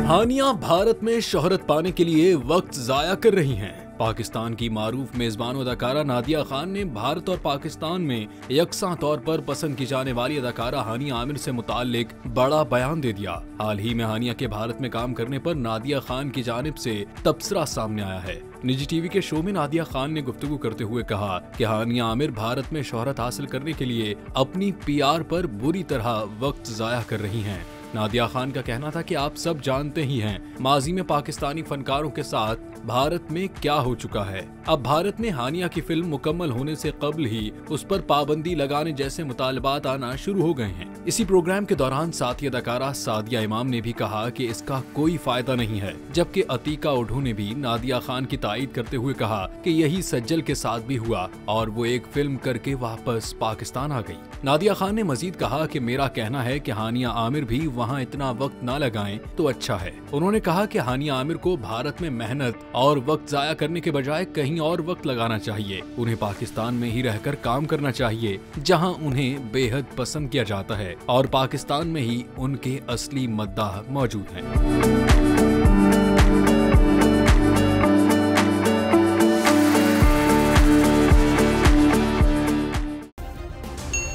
हानिया भारत में शोहरत पाने के लिए वक्त जाया कर रही हैं। पाकिस्तान की मारूफ मेजबान अदाकारा नादिया खान ने भारत और पाकिस्तान में यकसा तौर पर पसंद की जाने वाली अदाकारा हानिया आमिर से मुताल्लिक बड़ा बयान दे दिया। हाल ही में हानिया के भारत में काम करने पर नादिया खान की जानिब से तबसरा सामने आया है। निजी टीवी के शो में नादिया खान ने गुफ्तगू करते हुए कहा कि हानिया आमिर भारत में शोहरत हासिल करने के लिए अपनी PR पर बुरी तरह वक्त जाया कर रही हैं। नादिया खान का कहना था कि आप सब जानते ही हैं, माजी में पाकिस्तानी फनकारों के साथ भारत में क्या हो चुका है। अब भारत में हानिया की फिल्म मुकम्मल होने से कबल ही उस पर पाबंदी लगाने जैसे मुतालबात आना शुरू हो गए हैं। इसी प्रोग्राम के दौरान साथी अदाकारा सादिया इमाम ने भी कहा कि इसका कोई फायदा नहीं है, जबकि अतीका ओढू ने भी नादिया खान की तायीद करते हुए कहा कि यही सज्जल के साथ भी हुआ और वो एक फिल्म करके वापस पाकिस्तान आ गई। नादिया खान ने मजीद कहा कि मेरा कहना है कि हानिया आमिर भी वहाँ इतना वक्त ना लगाएं तो अच्छा है। उन्होंने कहा कि हानिया आमिर को भारत में मेहनत और वक्त जाया करने के बजाय कहीं और वक्त लगाना चाहिए। उन्हें पाकिस्तान में ही रहकर काम करना चाहिए, जहां उन्हें बेहद पसंद किया जाता है और पाकिस्तान में ही उनके असली मद्दाह मौजूद हैं।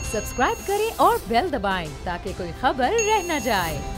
सब्सक्राइब करें और बेल दबाएं ताकि कोई खबर रह न जाए।